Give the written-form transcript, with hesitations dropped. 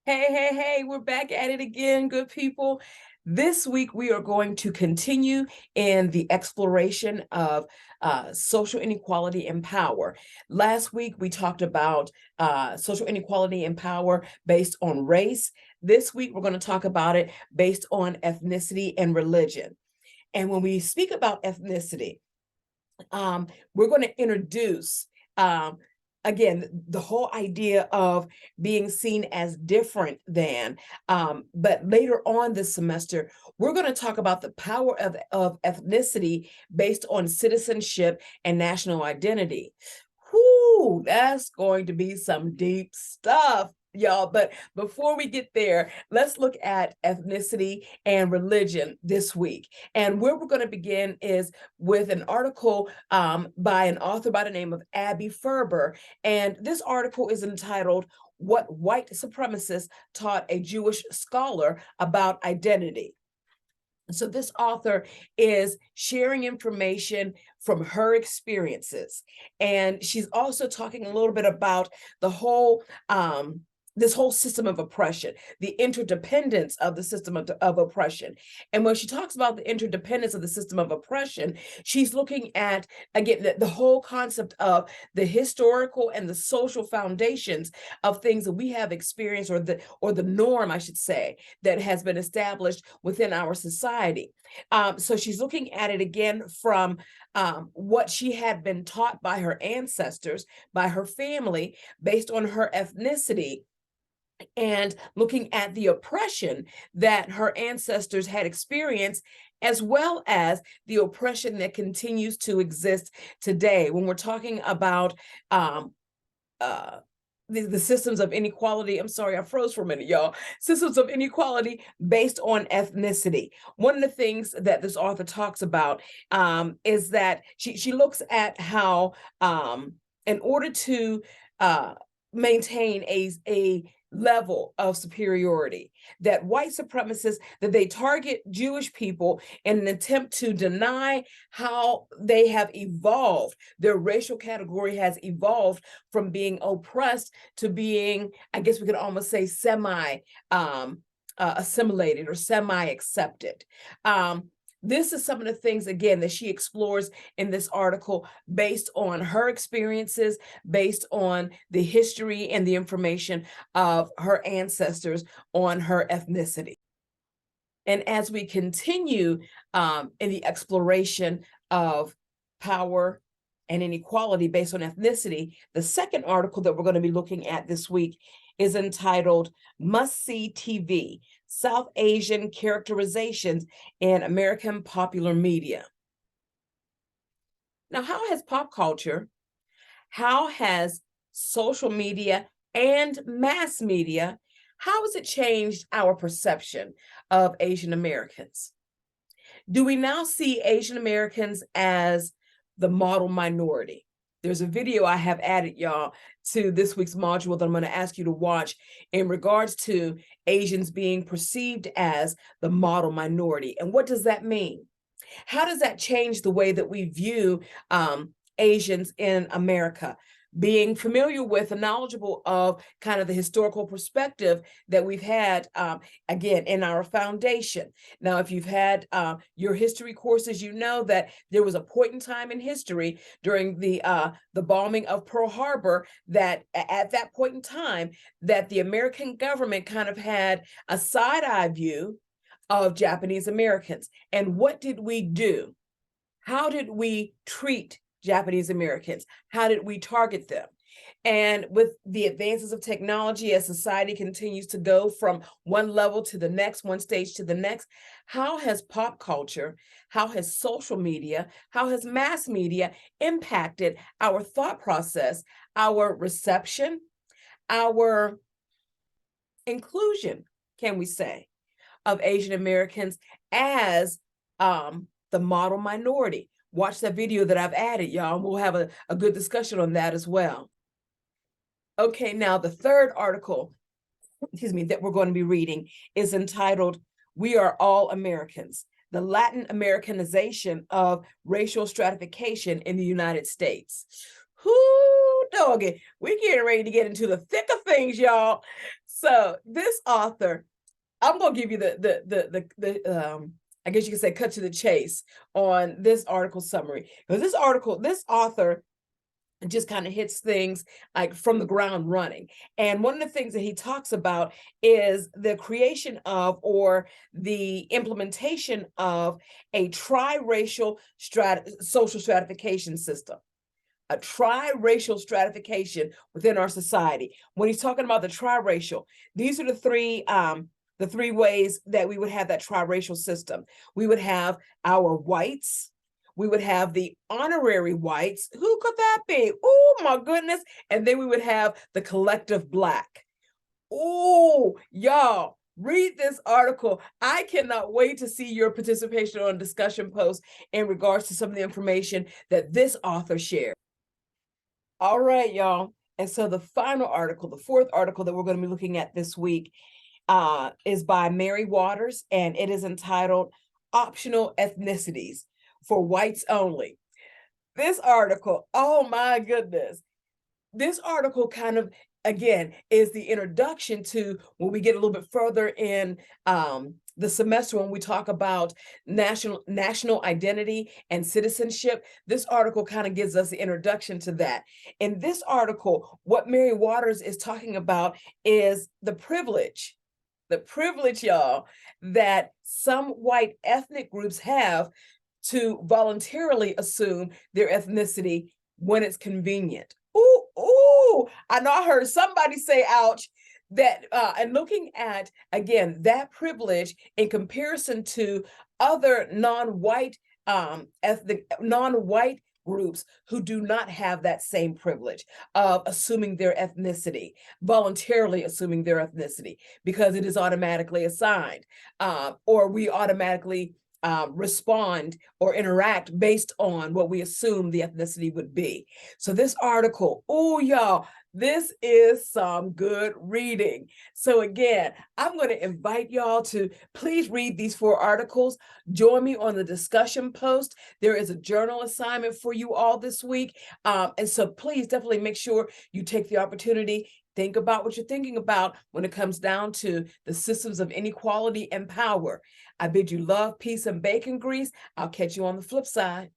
Hey, we're back at it again, good people. This week, we are going to continue in the exploration of social inequality and power. Last week, we talked about social inequality and power based on race. This week, we're going to talk about it based on ethnicity and religion. And when we speak about ethnicity, we're going to introduce again the whole idea of being seen as different than, but later on this semester we're going to talk about the power of ethnicity based on citizenship and national identity. Whoo, that's going to be some deep stuff, y'all. But before we get there, let's look at ethnicity and religion this week. And where we're going to begin is with an article by an author by the name of Abby Ferber. And this article is entitled, "What White Supremacists Taught a Jewish Scholar About Identity." So this author is sharing information from her experiences. And she's also talking a little bit about the whole this whole system of oppression, the interdependence of the system of oppression. And when she talks about the interdependence of the system of oppression, she's looking at, again, the whole concept of the historical and the social foundations of things that we have experienced, or the norm, I should say, that has been established within our society. So she's looking at it again from what she had been taught by her ancestors, by her family, based on her ethnicity, and looking at the oppression that her ancestors had experienced, as well as the oppression that continues to exist today. When we're talking about the systems of inequality, I'm sorry, I froze for a minute, y'all. Systems of inequality based on ethnicity. One of the things that this author talks about is that she looks at how, in order to maintain a level of superiority, that white supremacists, that they target Jewish people in an attempt to deny how they have evolved. Their racial category has evolved from being oppressed to being, I guess we could almost say, semi assimilated or semi accepted. This is some of the things, again, that she explores in this article based on her experiences, based on the history and the information of her ancestors on her ethnicity. And as we continue in the exploration of power and inequality based on ethnicity, the second article that we're going to be looking at this week is entitled "Must See TV: South Asian Characterizations in American Popular Media." Now, how has pop culture, how has social media and mass media, how has it changed our perception of Asian Americans? Do we now see Asian Americans as the model minority? There's a video I have added, y'all, to this week's module that I'm going to ask you to watch in regards to Asians being perceived as the model minority. And what does that mean? How does that change the way that we view Asians in America? Being familiar with and knowledgeable of kind of the historical perspective that we've had, again, in our foundation. Now, if you've had your history courses, you know that there was a point in time in history during the bombing of Pearl Harbor, that at that point in time, that the American government kind of had a side-eye view of Japanese Americans. And what did we do? How did we treat Japanese Americans? How did we target them? And with the advances of technology, as society continues to go from one level to the next, one stage to the next, how has pop culture, how has social media, how has mass media impacted our thought process, our reception, our inclusion, can we say, of Asian Americans as the model minority? Watch that video that I've added, y'all, and we'll have a good discussion on that as well. Okay, now the third article, that we're going to be reading is entitled "We Are All Americans: The Latin Americanization of Racial Stratification in the United States." Whoo, doggy, we're getting ready to get into the thick of things, y'all. So this author, I'm gonna give you I guess you could say cut to the chase on this article summary, because this author just kind of hits things like from the ground running. And one of the things that he talks about is the creation of, or the implementation of, a triracial social stratification system. A triracial stratification within our society. When he's talking about the triracial, these are the three ways that we would have that triracial system. We would have our whites, we would have the honorary whites. Who could that be? Oh my goodness. And then we would have the collective black. Oh, y'all, read this article. I cannot wait to see your participation on discussion posts in regards to some of the information that this author shared. All right, y'all. And so the final article, the fourth article that we're going to be looking at this week, is by Mary Waters, and it is entitled Optional Ethnicities for Whites Only. This article, oh my goodness. This article kind of, again, is the introduction to when we get a little bit further in the semester, when we talk about national identity and citizenship. This article kind of gives us the introduction to that. In this article, what Mary Waters is talking about is the privilege, y'all, that some white ethnic groups have to voluntarily assume their ethnicity when it's convenient. Ooh, I know I heard somebody say ouch. That and looking at, again, that privilege in comparison to other non-white ethnic non-white groups who do not have that same privilege of assuming their ethnicity, voluntarily assuming their ethnicity, because it is automatically assigned, or we automatically respond or interact based on what we assume the ethnicity would be. So this article, oh y'all, this is some good reading. So again, I'm going to invite y'all to please read these 4 articles. Join me on the discussion post. There is a journal assignment for you all this week. And so please definitely make sure you take the opportunity. Think about what you're thinking about when it comes down to the systems of inequality and power. I bid you love, peace, and bacon grease. I'll catch you on the flip side.